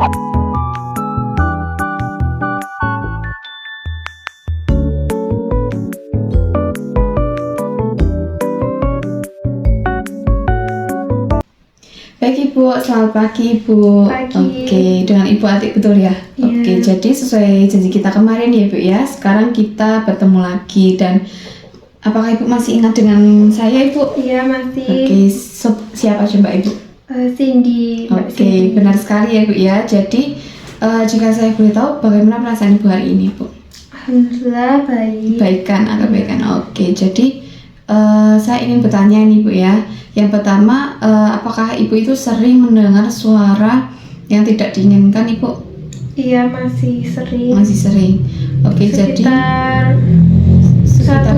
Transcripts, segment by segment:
Baik Ibu, selamat pagi Ibu. Pagi. Oke, dengan Ibu Atik betul ya? Iya. Oke, jadi sesuai janji kita kemarin ya Ibu ya, sekarang kita bertemu lagi. Dan apakah Ibu masih ingat dengan saya Ibu? Iya masih. Oke, siapa coba Ibu? Cindy. Mbak Oke, Cindy. benar sekali ya Ibu ya. Jadi jika saya boleh tahu bagaimana perasaan Ibu hari ini Ibu? Alhamdulillah baik. Baikan atau baikan. Oke, jadi saya ingin bertanya nih Bu ya. Yang pertama, apakah Ibu itu sering mendengar suara yang tidak diinginkan Ibu? Iya masih sering. Masih sering. Oke, Sekitar sekitar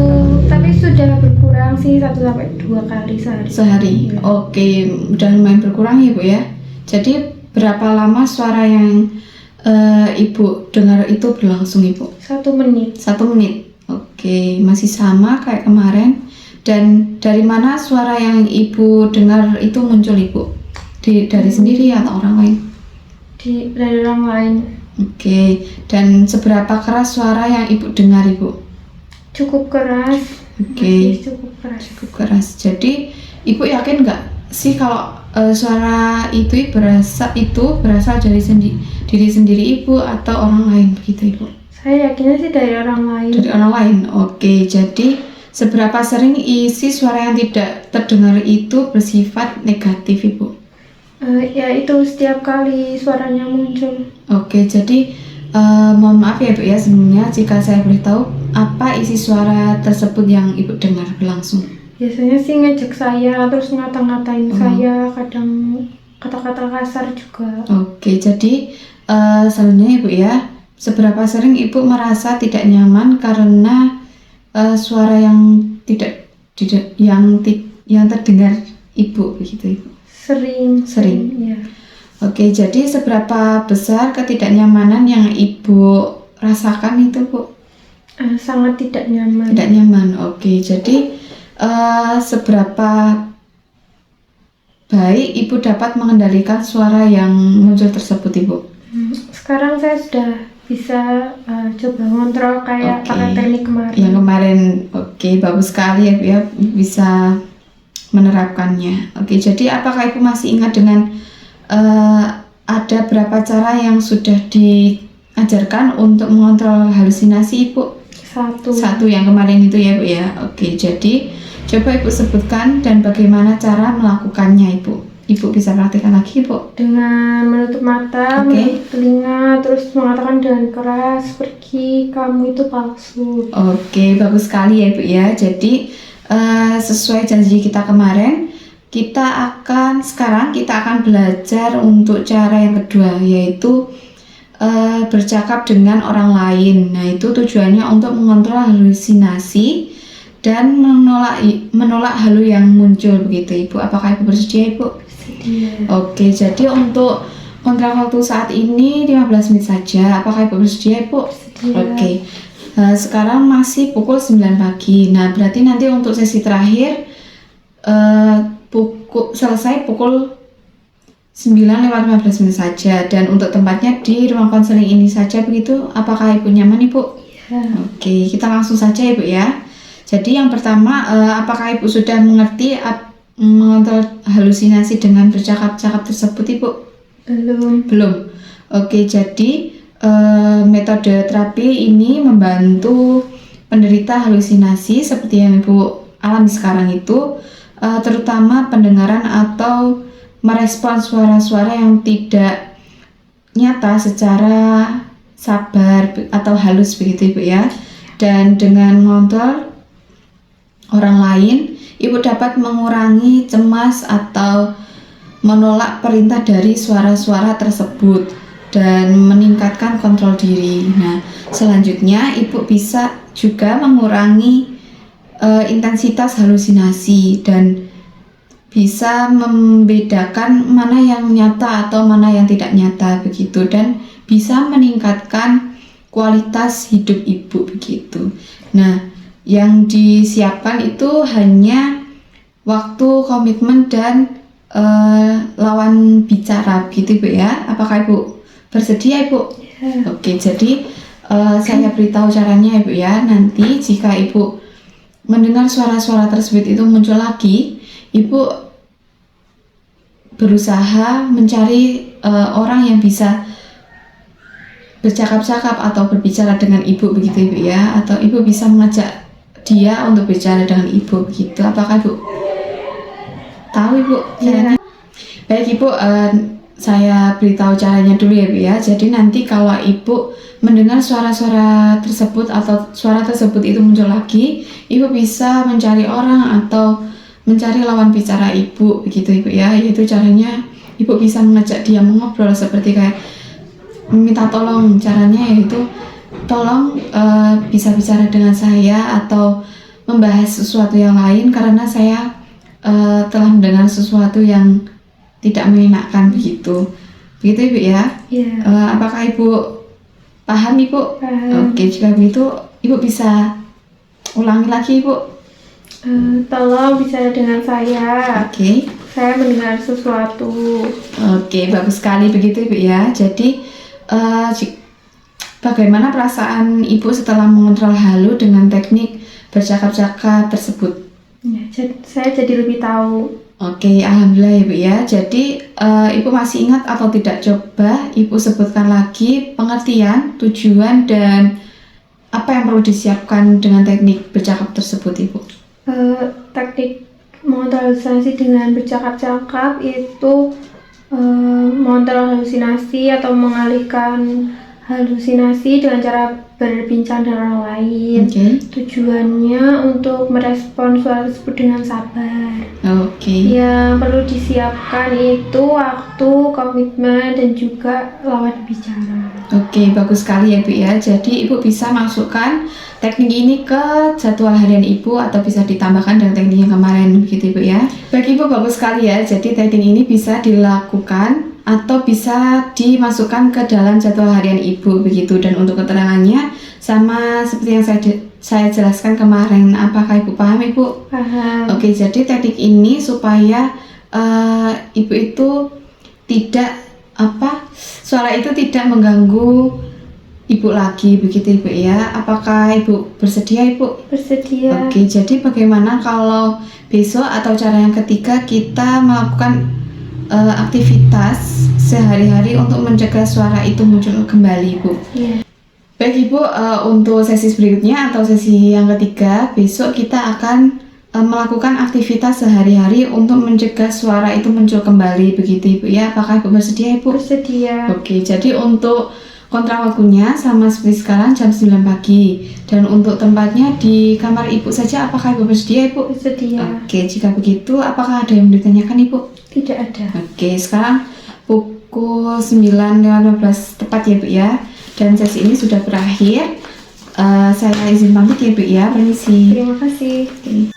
tapi sudah berkurang sih 1-2 kali sehari. sehari. Iya. Oke, udah lumayan berkurang ya Bu ya. Jadi berapa lama suara yang Ibu dengar itu berlangsung Ibu? 1 menit. 1 menit. Oke, masih sama kayak kemarin. Dan dari mana suara yang Ibu dengar itu muncul Ibu? Dari sendiri atau orang lain? Dari orang lain. Oke, dan seberapa keras suara yang Ibu dengar Ibu? Cukup keras. Oke, Masih cukup keras. cukup keras. Jadi Ibu yakin nggak sih kalau suara itu berasal dari diri sendiri Ibu atau orang lain begitu Ibu? Saya yakinnya sih dari orang lain. Dari orang lain. Oke, jadi seberapa sering isi suara yang tidak terdengar itu bersifat negatif Ibu? Ya itu setiap kali suaranya muncul. Oke, jadi mohon maaf ya Bu ya sebelumnya jika saya boleh tahu apa isi suara tersebut yang Ibu dengar berlangsung? Biasanya sih ngejek saya, terus ngata-ngatain saya, kadang kata-kata kasar juga. Oke, jadi selanjutnya Ibu ya, seberapa sering Ibu merasa tidak nyaman karena suara yang yang terdengar Ibu begitu Ibu? Sering. Ya. Oke, jadi seberapa besar ketidaknyamanan yang Ibu rasakan itu Bu? Sangat tidak nyaman. Tidak nyaman. Oke, jadi seberapa baik Ibu dapat mengendalikan suara yang muncul tersebut Ibu? Sekarang saya sudah bisa coba ngontrol kayak Oke. pakai teknik kemarin. Yang kemarin, oke, bagus sekali ya Bu ya, bisa menerapkannya. Oke, jadi apakah Ibu masih ingat dengan ada berapa cara yang sudah diajarkan untuk mengontrol halusinasi Ibu? Satu yang kemarin itu ya Bu ya. Oke, jadi coba Ibu sebutkan dan bagaimana cara melakukannya Ibu. Ibu bisa praktikkan lagi Ibu. Dengan menutup mata, Oke. menutup telinga, terus mengatakan dengan keras, pergi, kamu itu palsu. Oke, bagus sekali ya Ibu ya. Jadi sesuai janji kita kemarin, sekarang kita akan belajar untuk cara yang kedua, yaitu bercakap dengan orang lain. Nah, itu tujuannya untuk mengontrol halusinasi dan menolak halu yang muncul begitu Ibu. Apakah Ibu bersedia Ibu? Bersedia. Oke, jadi untuk kontrak waktu saat ini 15 menit saja. Apakah Ibu bersedia Ibu? Bersedia. Oke. Sekarang masih pukul 9 pagi. Nah, berarti nanti untuk sesi terakhir selesai pukul 9:15 menit saja, dan untuk tempatnya di ruang konseling ini saja begitu. Apakah Ibu nyaman Ibu? Ya. Oke, kita langsung saja Ibu ya. Jadi yang pertama, apakah Ibu sudah mengerti mengontrol halusinasi dengan bercakap-cakap tersebut Ibu? Belum. Oke, jadi metode terapi ini membantu penderita halusinasi seperti yang Ibu alami sekarang itu, terutama pendengaran atau merespon suara-suara yang tidak nyata secara sabar atau halus begitu Ibu ya. Dan dengan mengontrol orang lain, Ibu dapat mengurangi cemas atau menolak perintah dari suara-suara tersebut dan meningkatkan kontrol diri. Nah, selanjutnya Ibu bisa juga mengurangi intensitas halusinasi dan bisa membedakan mana yang nyata atau mana yang tidak nyata begitu, dan bisa meningkatkan kualitas hidup Ibu begitu. Nah, yang disiapkan itu hanya waktu, komitmen, dan lawan bicara begitu Ibu ya. Apakah Ibu Bersedia Ibu? Ya. Oke, jadi saya beritahu caranya Ibu ya. Nanti jika Ibu mendengar suara-suara tersebut itu muncul lagi, Ibu berusaha mencari orang yang bisa bercakap-cakap atau berbicara dengan Ibu begitu Ibu ya, atau Ibu bisa mengajak dia untuk bicara dengan Ibu begitu. Apakah Ibu tahu Ibu caranya? Baik Ibu, saya beritahu caranya dulu ya Bu ya. Jadi nanti kalau Ibu mendengar suara-suara tersebut atau suara tersebut itu muncul lagi, Ibu bisa mencari orang atau mencari lawan bicara Ibu begitu Ibu ya. Yaitu caranya Ibu bisa mengajak dia mengobrol seperti kayak meminta tolong. Caranya yaitu tolong bisa bicara dengan saya atau membahas sesuatu yang lain karena saya telah mendengar sesuatu yang tidak menyenangkan begitu Ibu ya. Iya. Apakah Ibu paham Ibu? Paham. Oke, jika begitu Ibu bisa ulangi lagi Ibu. Tolong bicara dengan saya. Oke. Saya mendengar sesuatu. Oke, bagus sekali begitu Ibu ya. Jadi bagaimana perasaan Ibu setelah mengontrol halu dengan teknik bercakap-cakap tersebut? Ya, saya jadi lebih tahu. Oke, alhamdulillah ya Bu ya. Jadi Ibu masih ingat atau tidak? Coba Ibu sebutkan lagi pengertian, tujuan, dan apa yang perlu disiapkan dengan teknik bercakap tersebut Ibu. Teknik mengontrol halusinasi dengan bercakap-cakap itu mengontrol halusinasi atau mengalihkan halusinasi dengan cara berbincang dengan orang lain. Oke. Tujuannya untuk merespon suara tersebut dengan sabar. Oke. Yang perlu disiapkan itu waktu, komitmen, dan juga lawan bicara. Oke, bagus sekali ya Bu ya. Jadi Ibu bisa masukkan teknik ini ke jadwal harian Ibu atau bisa ditambahkan dengan teknik yang kemarin begitu Ibu ya. Baik Ibu, bagus sekali ya. Jadi teknik ini bisa dilakukan atau bisa dimasukkan ke dalam jadwal harian Ibu begitu. Dan untuk keterangannya sama seperti yang saya jelaskan kemarin. Apakah Ibu paham Ibu? Paham. Oke, jadi teknik ini supaya Ibu itu tidak suara itu tidak mengganggu Ibu lagi begitu Ibu ya. Apakah Ibu bersedia Ibu? Bersedia. Oke, jadi bagaimana kalau besok atau cara yang ketiga kita melakukan aktivitas sehari-hari untuk mencegah suara itu muncul kembali Ibu? Iya. Baik Ibu, untuk sesi berikutnya atau sesi yang ketiga, besok kita akan melakukan aktivitas sehari-hari untuk mencegah suara itu muncul kembali begitu Ibu ya. Apakah Ibu bersedia Ibu? Bersedia. Oke, jadi untuk kontrak waktunya sama seperti sekarang jam 9 pagi. Dan untuk tempatnya di kamar Ibu saja. Apakah Ibu bersedia Ibu? Bersedia. Oke, jika begitu apakah ada yang ditanyakan Ibu? Tidak ada. Oke, sekarang pukul 9.15 tepat ya Bu ya. Dan sesi ini sudah berakhir. Saya izin pamit ya Bu ya. Permisi. Terima kasih. Oke.